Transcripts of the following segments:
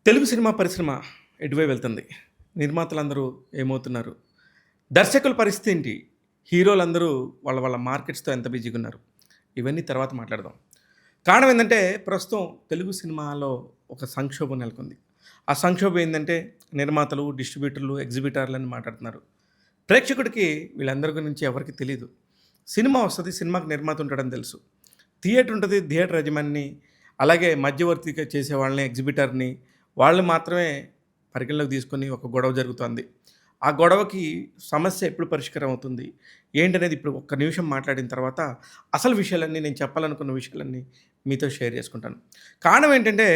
Telugu cinema పరిశ్రమ ఎటువైపు వెళ్తుంది? నిర్మాతలందరూ ఏమవుతున్నారు? దర్శకుల పరిస్థితి ఏంటి? హీరోలందరూ వాళ్ళ మార్కెట్స్‌తో ఎంత బిజీగా ఉన్నారు? ఇవన్నీ తర్వాత మాట్లాడదాం. కారణం ఏందంటే, ప్రస్తుతం తెలుగు సినిమాలో ఒక సంక్షోభం నెలకొంది. ఆ సంక్షోభం ఏందంటే, నిర్మాతలు, డిస్ట్రిబ్యూటర్లు, ఎగ్జిబిటర్లని మాట్లాడుతున్నారు. ప్రేక్షకుడికి వీళ్ళందరి గురించి ఎవరికీ తెలీదు. సినిమా వస్తది, సినిమాకి నిర్మాత ఉంటాడని తెలుసు. థియేటర్ ఉంటది, థియేటర్ యజమానిని, అలాగే మధ్యవర్తిగా చేసే వాళ్ళని, ఎగ్జిబిటర్‌ని వాళ్ళు మాత్రమే పరిగణలోకి తీసుకొని ఒక గొడవ జరుగుతోంది. ఆ గొడవకి సమస్య ఎప్పుడు పరిష్కారం అవుతుంది? ఏంటనేది ఇప్పుడు ఒక్క నిమిషం మాట్లాడిన తర్వాత అసలు విషయాలన్నీ నేను చెప్పాలనుకున్న విషయాలన్నీ మీతో షేర్ చేసుకుంటాను. కారణం ఏంటంటే,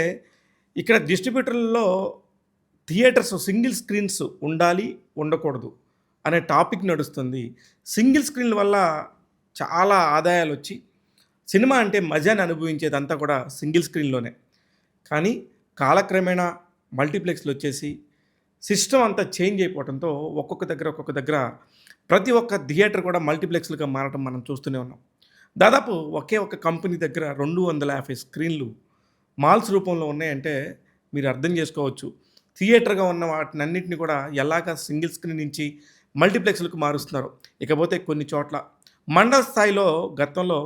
ఇక్కడ డిస్ట్రిబ్యూటర్‌లలో థియేటర్స్ సింగిల్ స్క్రీన్స్ ఉండాలి, ఉండకూడదు అనే టాపిక్ నడుస్తుంది. సింగిల్ స్క్రీన్‌ల వల్ల చాలా ఆదాయాలొచ్చి సినిమా అంటే మజాని అనుభవించేదంతా కూడా సింగిల్ స్క్రీన్‌లోనే. కానీ కాలక్రమేణా మల్టీప్లెక్స్‌లొచ్చేసి సిస్టమ్ అంతా చేంజ్ అయిపోవడంతో ఒక్కొక్క దగ్గర ప్రతి ఒక్క థియేటర్ కూడా మల్టీప్లెక్స్‌లుగా మారడం మనం చూస్తూనే ఉన్నాం. దాదాపు ఒకే ఒక కంపెనీ దగ్గర 250 స్క్రీన్‌లు మాల్స్ రూపంలో ఉన్నాయంటే మీరు అర్థం చేసుకోవచ్చు. థియేటర్‌గా ఉన్న వాటినన్నిటిని కూడా ఎలాగా సింగిల్ స్క్రీన్ నుంచి మల్టీప్లెక్స్‌లకు మారుస్తున్నారు. ఇకపోతే కొన్ని చోట్ల మండల స్థాయిలో గతంలో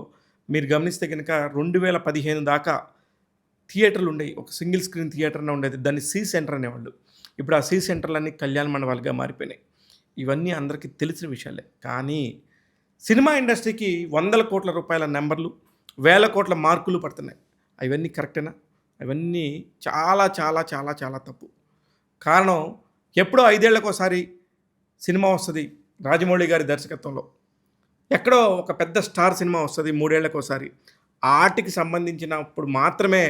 మీరు గమనిస్తే గనుక 2015 దాకా థియేటర్లు ఉండేవి. ఒక సింగిల్ స్క్రీన్ థియేటర్ అనే ఉండేది. దాన్ని సి సెంటర్ అనేవాళ్ళు. ఇప్పుడు ఆ సి సెంటర్లన్నీ కళ్యాణ మండపాలుగా మారిపోయినాయి. ఇవన్నీ అందరికీ తెలిసిన విషయాలే. కానీ సినిమా ఇండస్ట్రీకి వందల కోట్ల రూపాయల నెంబర్లు, వేల కోట్ల మార్కులు పడుతున్నాయి. అవన్నీ కరెక్టేనా? అవన్నీ చాలా చాలా చాలా చాలా తప్పు. కారణం, ఎప్పుడో 5 ఏళ్లకోసారి సినిమా వస్తది రాజమౌళి గారి దర్శకత్వంలో. ఎక్కడో ఒక పెద్ద స్టార్ సినిమా వస్తది 3 ఏళ్లకోసారి. ఆటికి సంబంధించినప్పుడు మాత్రమే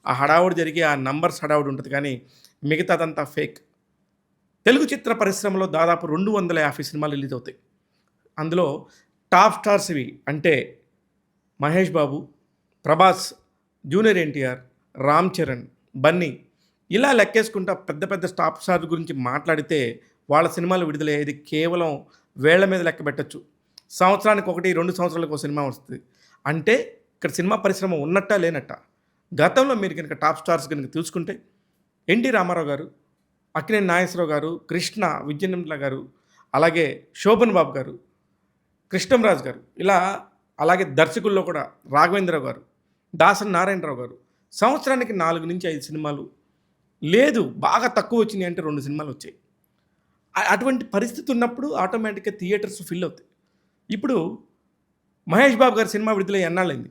ఆ హడావుడి జరిగి ఆ నంబర్స్ హడావుడి ఉంటది కానీ మిగతాదంతా ఫేక్. తెలుగు చిత్ర పరిశ్రమలో దాదాపు 250 సినిమాలు రిలీజ్ అవుతాయి. అందులో టాప్ స్టార్స్ ఇవి అంటే మహేష్ బాబు, ప్రభాస్, జూనియర్ ఎన్టీఆర్, రామ్ చరణ్, బన్నీ ఇలా లెక్కేసుకుంటా పెద్ద పెద్ద టాప్ స్టార్ గురించి మాట్లాడితే వాళ్ళ సినిమాలు విడుదలయ్యేది కేవలం వేళ్ల మీద లెక్క పెట్టొచ్చు. సంవత్సరానికి 1, 2 సంవత్సరాలకు ఒక సినిమా వస్తుంది. అంటే ఇక్కడ సినిమా పరిశ్రమ ఉన్నట్టా లేనట్టా? గతంలో మీరు కనుక టాప్ స్టార్స్ కనుక చూసుకుంటే ఎన్టీ రామారావు గారు, అక్కినేని నాగేశ్వరరావు గారు, కృష్ణ, విజయనిర్మల గారు, అలాగే శోభన్ బాబు గారు, కృష్ణంరాజు గారు, ఇలా అలాగే దర్శకుల్లో కూడా రాఘవేంద్రరావు గారు, దాసరి నారాయణరావు గారు సంవత్సరానికి 4-5 సినిమాలు, లేదు బాగా తక్కువ వచ్చినాయి అంటే 2 సినిమాలు వచ్చాయి. అటువంటి పరిస్థితి ఉన్నప్పుడు ఆటోమేటిక్గా థియేటర్స్ ఫిల్ అవుతాయి. ఇప్పుడు మహేష్ బాబు గారి సినిమా విడుదలై ఎన్నాళ్ళైంది?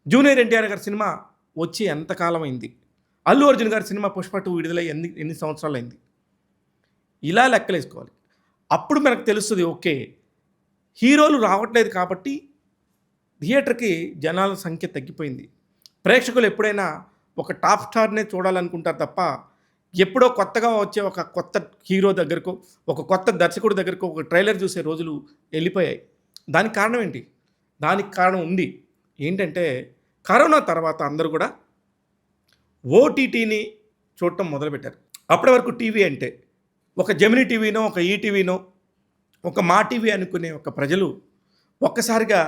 జూనియర్ ఎన్టీఆర్ గారి సినిమా వచ్చి ఎంతకాలం అయింది? అల్లు అర్జున్ గారి సినిమా పుష్ప 2 విడుదలై ఎన్ని సంవత్సరాలైంది? ఇలా లెక్కలేసుకోవాలి. అప్పుడు మనకు తెలుస్తుంది, ఓకే హీరోలు రావట్లేదు కాబట్టి థియేటర్కి జనాల సంఖ్య తగ్గిపోయింది. ప్రేక్షకులు ఎప్పుడైనా ఒక టాప్ స్టార్నే చూడాలనుకుంటారు తప్ప ఎప్పుడో కొత్తగా వచ్చే ఒక కొత్త హీరో దగ్గరకు, ఒక కొత్త దర్శకుడి దగ్గరకు ఒక ట్రైలర్ చూసే రోజులు వెళ్ళిపోయాయి. దానికి కారణం ఏంటి? దానికి కారణం ఉంది. ఏంటంటే, కరోనా తర్వాత అందరూ కూడా ఓటీటీని చూడటం మొదలుపెట్టారు. అప్పటి వరకు టీవీ అంటే ఒక జెమినీ టీవీనో, ఒక ఈటీవీనో, ఒక మా టీవీ అనుకునే ఒక ప్రజలు ఒక్కసారిగా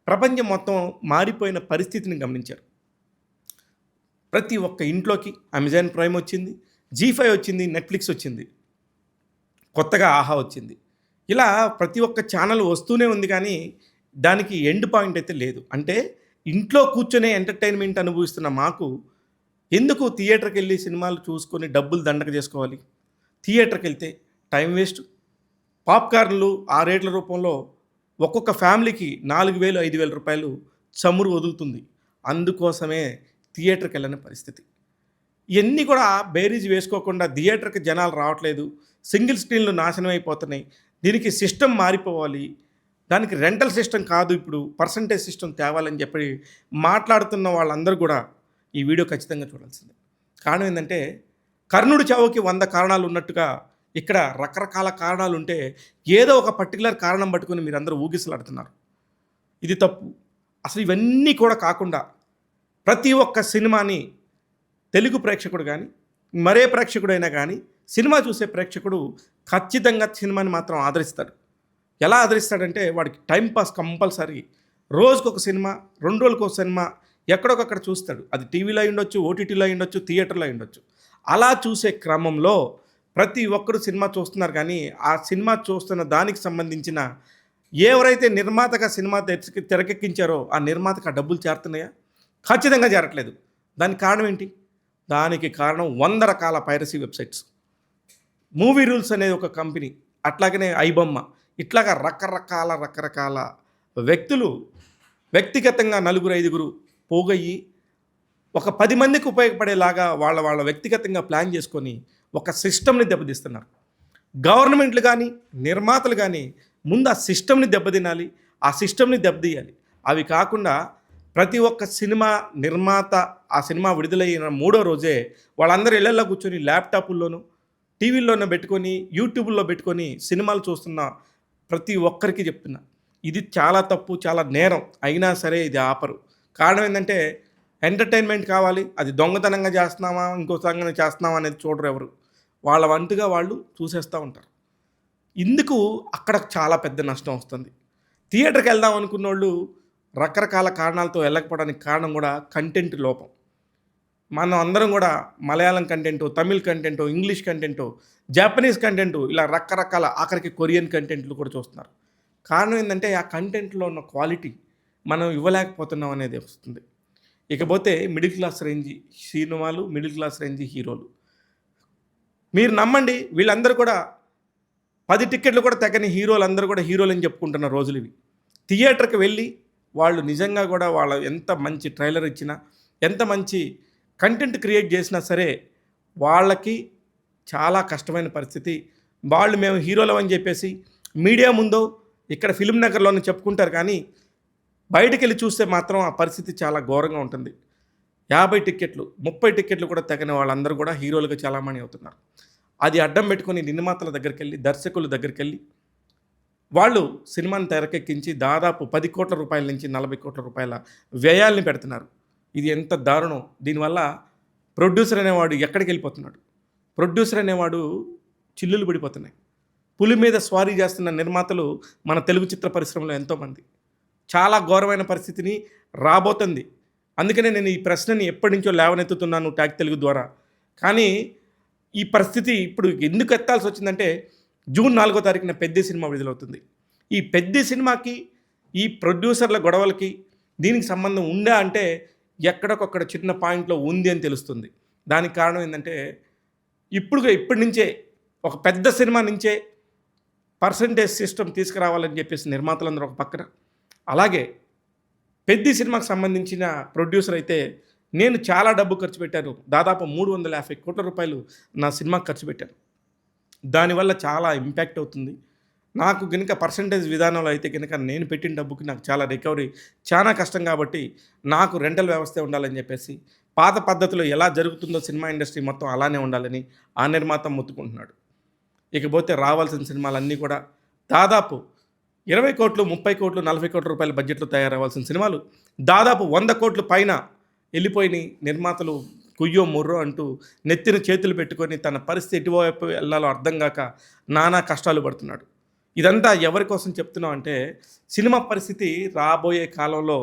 ప్రపంచం మొత్తం మారిపోయిన పరిస్థితిని గమనించారు. ప్రతి ఒక్క ఇంట్లోకి అమెజాన్ ప్రైమ్ వచ్చింది, జీ5 వచ్చింది, నెట్ఫ్లిక్స్ వచ్చింది, కొత్తగా ఆహా వచ్చింది. ఇలా ప్రతి ఒక్క ఛానల్ వస్తూనే ఉంది కానీ దానికి ఎండ్ పాయింట్ అయితే లేదు. అంటే ఇంట్లో కూర్చొనే ఎంటర్టైన్మెంట్ అనుభవిస్తున్న మాకు ఎందుకు థియేటర్కి వెళ్ళి సినిమాలు చూసుకొని డబ్బులు దండక చేసుకోవాలి? థియేటర్కి వెళ్తే టైం వేస్ట్, పాప్కార్న్లు ఆ రేట్ల రూపంలో ఒక్కొక్క ఫ్యామిలీకి 4,000, 5,000 రూపాయలు చమురు వదులుతుంది. అందుకోసమే థియేటర్కి వెళ్ళని పరిస్థితి. ఇవన్నీ కూడా బేరీజ్ వేసుకోకుండా థియేటర్కి జనాలు రావట్లేదు, సింగిల్ స్క్రీన్లు నాశనం అయిపోతున్నాయి, దీనికి సిస్టమ్ మారిపోవాలి, దానికి రెంటల్ సిస్టమ్ కాదు ఇప్పుడు పర్సంటేజ్ సిస్టమ్ తేవాలని చెప్పి మాట్లాడుతున్న వాళ్ళందరూ కూడా ఈ వీడియో ఖచ్చితంగా చూడాల్సిందే. కారణం ఏంటంటే, కర్ణుడి చావుకి 100 కారణాలు ఉన్నట్టుగా ఇక్కడ రకరకాల కారణాలు ఉంటే ఏదో ఒక పర్టికులర్ కారణం పట్టుకుని మీరందరూ ఊగిసలాడుతున్నారు. ఇది తప్పు. అసలు ఇవన్నీ కూడా కాకుండా ప్రతి ఒక్క సినిమాని తెలుగు ప్రేక్షకుడు కానీ మరే ప్రేక్షకుడైనా కానీ సినిమా చూసే ప్రేక్షకుడు ఖచ్చితంగా సినిమాని మాత్రం ఆదరిస్తాడు. ఎలా ఆదరిస్తాడంటే, వాడికి టైంపాస్ కంపల్సరీ. రోజుకొక సినిమా, 2 రోజులకు ఒక సినిమా ఎక్కడొకక్కడ చూస్తాడు. అది టీవీలో అయి ఉండొచ్చు, ఓటీటీలో అయి ఉండొచ్చు, థియేటర్లో అయి ఉండొచ్చు. అలా చూసే క్రమంలో ప్రతి ఒక్కరు సినిమా చూస్తున్నారు కానీ, ఆ సినిమా చూస్తున్న దానికి సంబంధించిన ఎవరైతే నిర్మాతగా సినిమా తెరకెక్కించారో, ఆ నిర్మాతకు ఆ డబ్బులు చేరుతున్నాయా? ఖచ్చితంగా చేరట్లేదు. దానికి కారణం ఏంటి? దానికి కారణం 100 రకాల పైరసీ వెబ్‌సైట్స్. మూవీ రూల్స్ అనేది ఒక కంపెనీ. అట్లాగనే ఐబొమ్మ. ఇట్లాగా రకరకాల వ్యక్తులు వ్యక్తిగతంగా నలుగురు, ఐదుగురు పోగయ్యి ఒక 10 మందికి ఉపయోగపడేలాగా వాళ్ళ వ్యక్తిగతంగా ప్లాన్ చేసుకొని ఒక సిస్టమ్‌ని దెబ్బతీస్తున్నారు. గవర్నమెంట్లు గానీ, నిర్మాతలు గానీ ముందు ఆ సిస్టమ్‌ని దెబ్బతినాలి. ఆ సిస్టమ్‌ని దెబ్బతీయాలి. అవి కాకుండా ప్రతి ఒక్క సినిమా నిర్మాత ఆ సినిమా విడుదలైన మూడో రోజే వాళ్ళందరూ ఇళ్లల్లో కూర్చొని ల్యాప్‌టాపుల్లోనూ, టీవీల్లోనూ పెట్టుకొని, యూట్యూబుల్లో పెట్టుకొని సినిమాలు చూస్తున్న ప్రతి ఒక్కరికి చెప్తున్నా. ఇది చాలా తప్పు, చాలా నేరం. అయినా సరే ఇది ఆపరు. కారణం ఏందంటే ఎంటర్‌టైన్‌మెంట్ కావాలి. అది దొంగతనంగా చేస్తున్నామా, ఇంకో సంగతి చేస్తున్నామా అనేది చూడరు ఎవరు. వాళ్ళ వంతుగా వాళ్ళు చూసేస్తా ఉంటారు. ఇందుకు అక్కడ చాలా పెద్ద నష్టం వస్తుంది. థియేటర్‌కెళ్దాం అనుకున్నోళ్ళు రకరకాల కారణాలతో వెళ్ళకపోవడానికి కారణం కూడా కంటెంట్ లోపం. మనం అందరం కూడా మలయాళం కంటెంటో, తమిళ్ కంటెంటో, ఇంగ్లీష్ కంటెంటో, జాపనీస్ కంటెంటో ఇలా రకరకాల ఆఖరికి కొరియన్ కంటెంట్లు కూడా చూస్తున్నారు. కారణం ఏందంటే ఆ కంటెంట్‌లో ఉన్న క్వాలిటీ మనం ఇవ్వలేకపోతున్నాం అనేది వస్తుంది. ఇకపోతే మిడిల్ క్లాస్ రేంజ్ సినిమాలు, మిడిల్ క్లాస్ రేంజ్ హీరోలు. మీరు నమ్మండి వీళ్ళందరూ కూడా 10 టికెట్లు కూడా తెగని హీరోలందరూ కూడా హీరోలని చెప్పుకుంటున్న రోజులివి. థియేటర్‌కి వెళ్ళి వాళ్ళు నిజంగా కూడా వాళ్ళ ఎంత మంచి ట్రైలర్ ఇచ్చినా, ఎంత మంచి కంటెంట్ క్రియేట్ చేసినా సరే, వాళ్ళకి చాలా కష్టమైన పరిస్థితి. వాళ్ళు మేము హీరోలమని చెప్పేసి మీడియా ముందో, ఇక్కడ ఫిల్మ్ నగర్‌లోనే చెప్పుకుంటారు కానీ, బయటికెళ్ళి చూస్తే మాత్రం ఆ పరిస్థితి చాలా ఘోరంగా ఉంటుంది. 50 టికెట్లు, 30 టికెట్లు కూడా తెగని వాళ్ళందరూ కూడా హీరోలుగా చలామణి అవుతున్నారు. అది అడ్డం పెట్టుకొని నిర్మాతల దగ్గరికెళ్ళి, దర్శకుల దగ్గరికెళ్ళి వాళ్ళు సినిమాని తెరకెక్కించి దాదాపు 10 కోట్ల రూపాయల నుంచి 40 కోట్ల రూపాయల వ్యయాల్ని పెడుతున్నారు. ఇది ఎంత దారుణం! దీనివల్ల ప్రొడ్యూసర్ అనేవాడు ఎక్కడికెళ్ళిపోతున్నాడు? ప్రొడ్యూసర్ అనేవాడు చిల్లులు పడిపోతున్నాయి. పులి మీద స్వారీ చేస్తున్న నిర్మాతలు మన తెలుగు చిత్ర పరిశ్రమలో ఎంతోమంది. చాలా ఘోరమైన పరిస్థితిని రాబోతుంది. అందుకనే నేను ఈ ప్రశ్నని ఎప్పటినుంచో లేవనెత్తుతున్నాను ట్యాగ్ తెలుగు ద్వారా. కానీ ఈ పరిస్థితి ఇప్పుడు ఎందుకు ఎత్తాల్సి వచ్చిందంటే జూన్ 4వ తారీఖున పెద్ది సినిమా విడుదలవుతుంది. ఈ పెద్ది సినిమాకి ఈ ప్రొడ్యూసర్ల గొడవలకి దీనికి సంబంధం ఉందా అంటే ఎక్కడికొక్కడ చిన్న పాయింట్లో ఉంది అని తెలుస్తుంది. దానికి కారణం ఏంటంటే ఇప్పటి నుంచే ఒక పెద్ద సినిమా నుంచే పర్సంటేజ్ సిస్టమ్ తీసుకురావాలని చెప్పేసి నిర్మాతలందరూ ఒక పక్కన, అలాగే పెద్ది సినిమాకి సంబంధించిన ప్రొడ్యూసర్ అయితే నేను చాలా డబ్బు ఖర్చు పెట్టాను. దాదాపు 350 కోట్ల రూపాయలు నా సినిమాకి ఖర్చు పెట్టాను. దానివల్ల చాలా ఇంపాక్ట్ అవుతుంది. నాకు గనుక పర్సంటేజ్ విధానంలో అయితే గనుక నేను పెట్టిన డబ్బుకి నాకు చాలా రికవరీ చాలా కష్టం కాబట్టి నాకు రెంటల్ వ్యవస్థే ఉండాలని చెప్పేసి పాత పద్ధతిలో ఎలా జరుగుతుందో సినిమా ఇండస్ట్రీ మొత్తం అలానే ఉండాలని ఆ నిర్మాత మొత్తుకుంటున్నాడు. ఇకపోతే రావాల్సిన సినిమాలన్నీ కూడా దాదాపు 20 కోట్లు, 30 కోట్లు, 40 కోట్ల రూపాయల బడ్జెట్‌లో తయారవ్వాల్సిన సినిమాలు దాదాపు 100 కోట్ల పైన వెళ్ళిపోయినాయి. నిర్మాతలు కుయ్యో ముర్రో అంటూ నెత్తిన చేతులు పెట్టుకొని తన పరిస్థితి ఎటువైపు వెళ్ళాలో అర్థం కాక నానా కష్టాలు పడుతున్నాడు. ఇదంతా ఎవరి కోసం చెప్తున్నాం అంటే సినిమా పరిస్థితి రాబోయే కాలంలో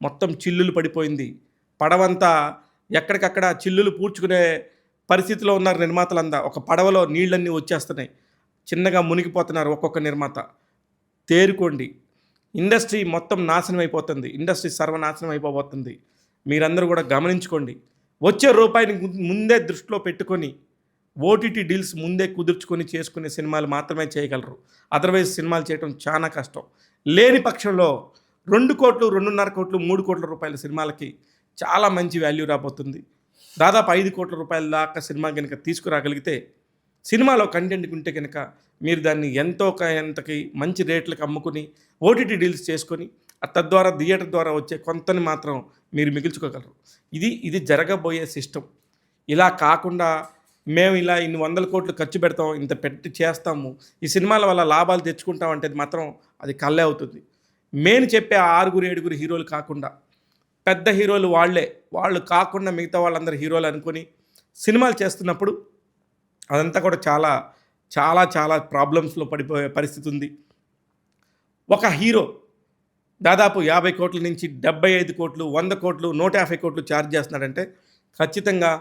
మొత్తం చిల్లులు పడిపోయింది. పడవంతా ఎక్కడికక్కడ చిల్లులు పూడ్చుకునే పరిస్థితిలో ఉన్నారు నిర్మాతలంతా. ఒక పడవలో నీళ్ళన్నీ వచ్చేస్తున్నాయి. చిన్నగా మునిగిపోతున్నారు ఒక్కొక్క నిర్మాత. తేరుకోండి. ఇండస్ట్రీ మొత్తం నాశనం అయిపోతుంది. ఇండస్ట్రీ సర్వనాశనం అయిపోబోతుంది. మీరందరూ కూడా గమనించుకోండి. వచ్చే రూపాయిని ముందే దృష్టిలో పెట్టుకొని ఓటీటీ డీల్స్ ముందే కుదుర్చుకొని చేసుకునే సినిమాలు మాత్రమే చేయగలరు. అదర్వైజ్ సినిమాలు చేయడం చాలా కష్టం. లేని పక్షంలో 2 కోట్లు, 2.5 కోట్లు, 3 కోట్ల రూపాయల సినిమాలకి చాలా మంచి వాల్యూ రాబోతుంది. దాదాపు 5 కోట్ల రూపాయల దాకా సినిమా కనుక తీసుకురాగలిగితే సినిమాలో కంటెంట్ ఉంటే కనుక మీరు దాన్ని ఎంతకి మంచి రేట్లకు అమ్ముకుని ఓటీటీ డీల్స్ చేసుకొని తద్వారా థియేటర్ ద్వారా వచ్చే కొంతని మాత్రం మీరు మిగుల్చుకోగలరు. ఇది జరగబోయే సిస్టమ్. ఇలా కాకుండా మేము ఇలా ఇన్ని 100 కోట్లు ఖర్చు పెడతాం, ఇంత పెట్టి చేస్తాము, ఈ సినిమాల వల్ల లాభాలు తెచ్చుకుంటాం అంటే మాత్రం అది కళ్ళే అవుతుంది. నేను చెప్పే 6, 7 హీరోలు కాకుండా పెద్ద హీరోలు వాళ్ళు కాకుండా మిగతా వాళ్ళందరూ హీరోలు అనుకొని సినిమాలు చేస్తున్నప్పుడు అదంతా కూడా చాలా ప్రాబ్లమ్స్లో పడిపోయే పరిస్థితి ఉంది. ఒక హీరో దాదాపు 50 కోట్ల నుంచి 75 కోట్లు, 100 కోట్లు, 150 కోట్లు ఛార్జ్ చేస్తున్నాడంటే ఖచ్చితంగా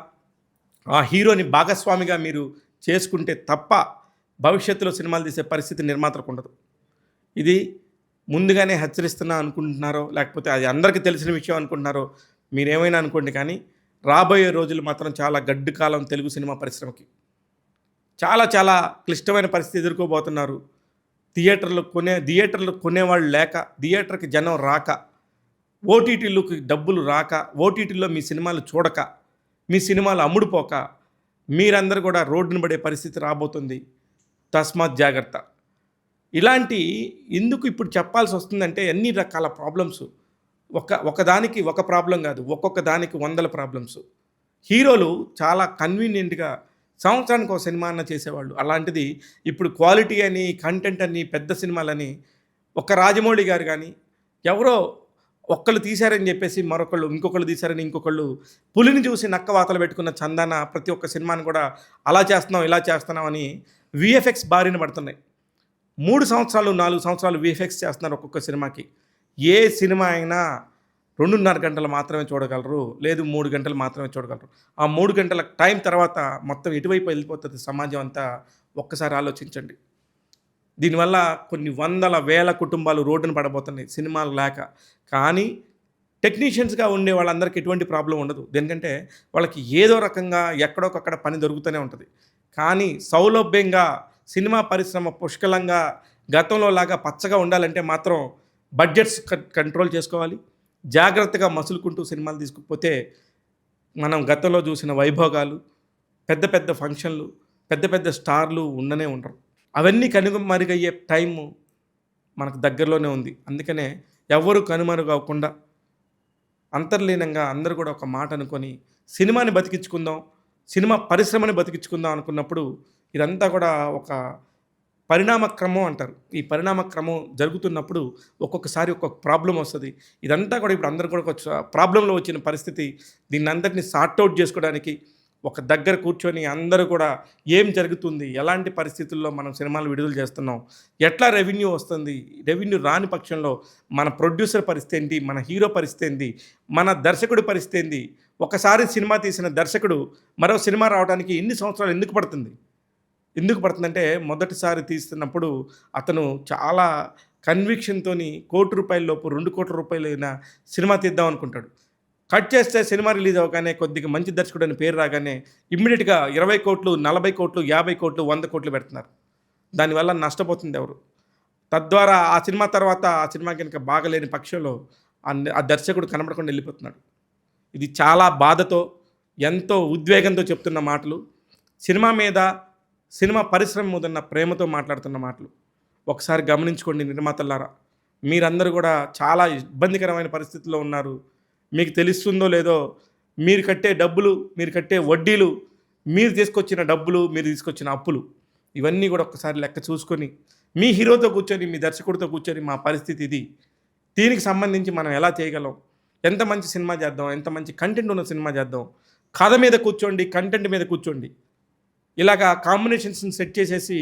ఆ హీరోని భాగస్వామిగా మీరు చేసుకుంటే తప్ప భవిష్యత్తులో సినిమాలు తీసే పరిస్థితి నిర్మాతలకు ఉండదు. ఇది ముందుగానే హెచ్చరిస్తున్నా అనుకుంటున్నారో, లేకపోతే అది అందరికీ తెలిసిన విషయం అనుకుంటున్నారో మీరేమైనా అనుకోండి, కానీ రాబోయే రోజులు మాత్రం చాలా గడ్డు కాలం తెలుగు సినిమా పరిశ్రమకి. చాలా చాలా క్లిష్టమైన పరిస్థితి ఎదుర్కోబోతున్నారు. థియేటర్లు కొనేవాళ్ళు లేక, థియేటర్‌కి జనం రాక, ఓటీటీలకు డబ్బులు రాక, ఓటీటీలో మీ సినిమాలు చూడక, మీ సినిమాలు అమ్ముడుపోక, మీరందరూ కూడా రోడ్డున పడే పరిస్థితి రాబోతుంది. తస్మాత్ జాగ్రత్త. ఇలాంటి ఎందుకు ఇప్పుడు చెప్పాల్సి వస్తుందంటే అన్ని రకాల ప్రాబ్లమ్స్. ఒకదానికి ఒక ప్రాబ్లం కాదు, ఒక్కొక్క దానికి వందల ప్రాబ్లమ్స్. హీరోలు చాలా కన్వీనియంట్‌గా సంవత్సరానికి ఒక సినిమా అన్న చేసేవాళ్ళు. అలాంటిది ఇప్పుడు క్వాలిటీ అని, కంటెంట్ అని, పెద్ద సినిమాలని ఒక రాజమౌళి గారు కానీ, ఎవరో ఒక్కళ్ళు తీశారని చెప్పేసి మరొకళ్ళు, ఇంకొకళ్ళు తీశారని ఇంకొకళ్ళు, పులిని చూసి నక్క వాతలు పెట్టుకున్న చందాన ప్రతి ఒక్క సినిమాని కూడా అలా చేస్తున్నాం, ఇలా చేస్తున్నాం అని వీఎఫ్ఎక్స్ బారిన పడుతున్నాయి. 3 సంవత్సరాలు 4 సంవత్సరాలు వీఎఫ్ఎక్స్ చేస్తున్నారు ఒక్కొక్క సినిమాకి. ఏ సినిమా అయినా 2:30 గంటలు మాత్రమే చూడగలరు, లేదు 3 గంటలు మాత్రమే చూడగలరు. ఆ 3 గంటల టైం తర్వాత మొత్తం ఎటువైపు వెళ్ళిపోతుంది సమాజం అంతా ఒక్కసారి ఆలోచించండి. దీనివల్ల కొన్ని వందల వేల కుటుంబాలు రోడ్డున పడబోతున్నాయి సినిమాలు లేక. కానీ టెక్నీషియన్స్గా ఉండే వాళ్ళందరికీ ఎటువంటి ప్రాబ్లం ఉండదు. దేనికంటే వాళ్ళకి ఏదో రకంగా ఎక్కడొకక్కడ పని దొరుకుతూనే ఉంటుంది. కానీ సౌలభ్యంగా సినిమా పరిశ్రమ పుష్కలంగా గతంలో లాగా పచ్చగా ఉండాలంటే మాత్రం బడ్జెట్స్ కంట్రోల్ చేసుకోవాలి. జాగ్రత్తగా మసులుకుంటూ సినిమాలు తీసుకుపోతే మనం గతంలో చూసిన వైభోగాలు, పెద్ద పెద్ద ఫంక్షన్లు, పెద్ద పెద్ద స్టార్లు ఉండనే ఉండరు. అవన్నీ కనుమరుగయ్యే టైము మనకు దగ్గరలోనే ఉంది. అందుకనే ఎవ్వరూ కనుమరుగవకుండా అంతర్లీనంగా అందరూ కూడా ఒక మాట అనుకొని సినిమాని బతికించుకుందాం, సినిమా పరిశ్రమని బతికించుకుందాం అనుకున్నప్పుడు ఇదంతా కూడా ఒక పరిణామ క్రమం అంటారు. ఈ పరిణామ క్రమం జరుగుతున్నప్పుడు ఒక్కొక్కసారి ఒక్కొక్క ప్రాబ్లం వస్తుంది. ఇదంతా కూడా ఇప్పుడు అందరూ కూడా ఒక ప్రాబ్లంలో వచ్చిన పరిస్థితి. దీన్ని అందరినీ సార్ట్అవుట్ చేసుకోవడానికి ఒక దగ్గర కూర్చొని అందరూ కూడా ఏం జరుగుతుంది, ఎలాంటి పరిస్థితుల్లో మనం సినిమాలు విడుదల చేస్తున్నాం, ఎట్లా రెవెన్యూ వస్తుంది, రెవెన్యూ రాని పక్షంలో మన ప్రొడ్యూసర్ పరిస్థితి ఏంటి, మన హీరో పరిస్థితి ఏంటి, మన దర్శకుడి పరిస్థితి ఏంటి, ఒకసారి సినిమా తీసిన దర్శకుడు మరో సినిమా రావడానికి ఎన్ని సంవత్సరాలు ఎందుకు పడుతుందంటే మొదటిసారి తీస్తున్నప్పుడు అతను చాలా కన్విక్షన్‌తోని ₹1,00,00,000 లోపు ₹2,00,00,000 సినిమా తీద్దాం అనుకుంటాడు. కట్ చేస్తే సినిమా రిలీజ్ అవ్వగానే కొద్దిగా మంచి దర్శకుడు అని పేరు రాగానే ఇమ్మీడియట్‌గా 20,00,00,000, 40,00,00,000, 50,00,00,000, 100,00,00,000 పెడుతున్నారు. దానివల్ల నష్టపోతుంది ఎవరు? తద్వారా ఆ సినిమా తర్వాత ఆ సినిమా కనుక బాగలేని పక్షంలో ఆ దర్శకుడు కనబడకుండా వెళ్ళిపోతున్నాడు. ఇది చాలా బాధతో, ఎంతో ఉద్వేగంతో చెప్తున్న మాటలు. సినిమా మీద, సినిమా పరిశ్రమ మీదున్న ప్రేమతో మాట్లాడుతున్న మాటలు. ఒకసారి గమనించుకోండి నిర్మాతలారా. మీరందరూ కూడా చాలా ఇబ్బందికరమైన పరిస్థితుల్లో ఉన్నారు. మీకు తెలుస్తుందో లేదో, మీరు కట్టే డబ్బులు, మీరు కట్టే వడ్డీలు, మీరు తీసుకొచ్చిన డబ్బులు, మీరు తీసుకొచ్చిన అప్పులు, ఇవన్నీ కూడా ఒక్కసారి లెక్క చూసుకొని మీ హీరోతో కూర్చొని, మీ దర్శకుడితో కూర్చొని మా పరిస్థితి ఇది, దీనికి సంబంధించి మనం ఎలా చేయగలం, ఎంత మంచి సినిమా చేద్దాం, ఎంత మంచి కంటెంట్ ఉన్న సినిమా చేద్దాం, కథ మీద కూర్చోండి, కంటెంట్ మీద కూర్చోండి. ఇలాగా కాంబినేషన్స్ని సెట్ చేసేసి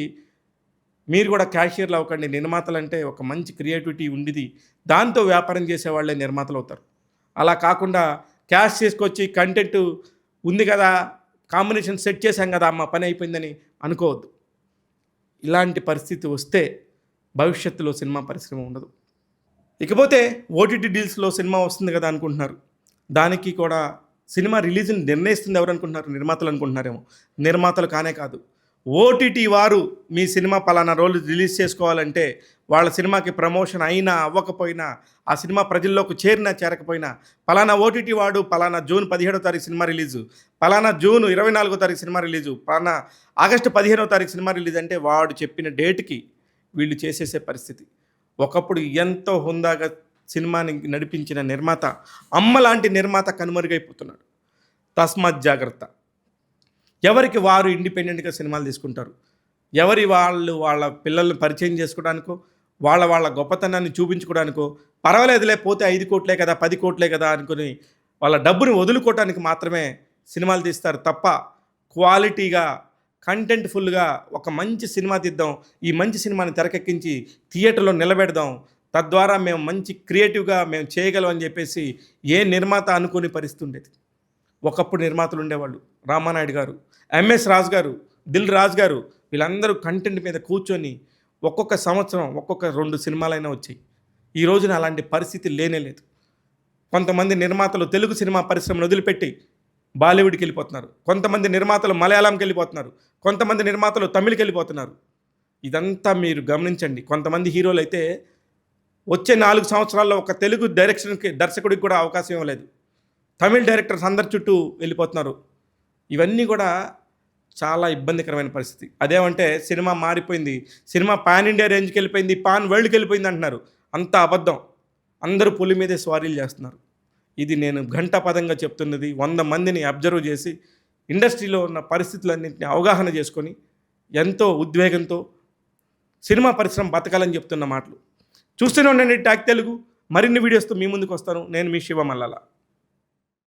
మీరు కూడా క్యాషియర్లు అవ్వకండి. నిర్మాతలంటే ఒక మంచి క్రియేటివిటీ ఉండిది, దాంతో వ్యాపారం చేసేవాళ్ళే నిర్మాతలు అవుతారు. అలా కాకుండా క్యాష్ చేసుకొచ్చి కంటెంట్ ఉంది కదా, కాంబినేషన్ సెట్ చేశాం కదా, మా పని అయిపోయిందని అనుకోవద్దు. ఇలాంటి పరిస్థితి వస్తే భవిష్యత్తులో సినిమా పరిశ్రమ ఉండదు. ఇకపోతే ఓటీటీ డీల్స్లో సినిమా వస్తుంది కదా అనుకుంటున్నారు. దానికి కూడా సినిమా రిలీజ్ని నిర్ణయిస్తుంది ఎవరు అనుకుంటున్నారు? నిర్మాతలు అనుకుంటున్నారేమో. నిర్మాతలు కానే కాదు, ఓటీటీ వారు మీ సినిమా పలానా రోజు రిలీజ్ చేసుకోవాలంటే వాళ్ళ సినిమాకి ప్రమోషన్ అయినా అవ్వకపోయినా, ఆ సినిమా ప్రజల్లోకి చేరినా చేరకపోయినా, పలానా ఓటీటీ వాడు పలానా జూన్ 17వ తారీఖు సినిమా రిలీజు, పలానా జూన్ 24వ తారీఖు సినిమా రిలీజు, పలానా ఆగస్టు 15వ తారీఖు సినిమా రిలీజ్ అంటే వాడు చెప్పిన డేట్కి వీళ్ళు చేసేసే పరిస్థితి. ఒకప్పుడు ఎంతో హుందాగా సినిమాని నడిపించిన నిర్మాత, అమ్మలాంటి నిర్మాత కనుమరుగైపోతున్నాడు. తస్మాత్ జాగ్రత్త. ఎవరికి వారు ఇండిపెండెంట్గా సినిమాలు తీసుకుంటారు. వాళ్ళ పిల్లల్ని పరిచయం చేసుకోవడానికో, వాళ్ళ గొప్పతనాన్ని చూపించుకోవడానికో, పర్వాలేదులే పోతే 5 కోట్లే కదా, 10 కోట్లే కదా అనుకుని వాళ్ళ డబ్బుని వదులుకోవటానికి మాత్రమే సినిమాలు తీస్తారు తప్ప, క్వాలిటీగా, కంటెంట్ఫుల్గా ఒక మంచి సినిమా తీద్దాం, ఈ మంచి సినిమాని తెరకెక్కించి థియేటర్లో నిలబెడదాం, తద్వారా మేము మంచి క్రియేటివ్గా మేము చేయగలం అని చెప్పేసి ఏ నిర్మాత అనుకుని పరిస్థితి ఉండేది. ఒకప్పుడు నిర్మాతలు ఉండేవాళ్ళు. రామానాయుడు గారు, ఎంఎస్ రాజు గారు, దిల్ రాజు గారు, వీళ్ళందరూ కంటెంట్ మీద కూర్చొని ఒక్కొక్క సంవత్సరం ఒక్కొక్క 2 సినిమాలైనా వచ్చాయి. ఈ రోజున అలాంటి పరిస్థితి లేనే లేదు. కొంతమంది నిర్మాతలు తెలుగు సినిమా పరిశ్రమను వదిలిపెట్టి బాలీవుడ్కి వెళ్ళిపోతున్నారు. కొంతమంది నిర్మాతలు మలయాళంకి వెళ్ళిపోతున్నారు. కొంతమంది నిర్మాతలు తమిళ్కి వెళ్ళిపోతున్నారు. ఇదంతా మీరు గమనించండి. కొంతమంది హీరోలు అయితే వచ్చే 4 సంవత్సరాల్లో ఒక తెలుగు దర్శకుడికి కూడా అవకాశం ఇవ్వలేదు. తమిళ్ డైరెక్టర్స్ అందరి చుట్టూ వెళ్ళిపోతున్నారు. ఇవన్నీ కూడా చాలా ఇబ్బందికరమైన పరిస్థితి. అదేమంటే సినిమా మారిపోయింది, సినిమా పాన్ ఇండియా రేంజ్కి వెళ్ళిపోయింది, పాన్ వరల్డ్కి వెళ్ళిపోయింది అంటున్నారు. అంతా అబద్ధం. అందరూ పులి మీదే స్వారీలు చేస్తున్నారు. ఇది నేను ఘంటాపదంగా చెప్తున్నది. 100 మందిని అబ్జర్వ్ చేసి ఇండస్ట్రీలో ఉన్న పరిస్థితులన్నింటినీ అవగాహన చేసుకొని ఎంతో ఉద్వేగంతో సినిమా పరిశ్రమ బతకాలని చెప్తున్న మాటలు. చూస్తూనే ఉండండి టాక్ తెలుగు. మరిన్ని వీడియోస్తో మీ ముందుకు వస్తాను. నేను మీ శివ మల్లాల.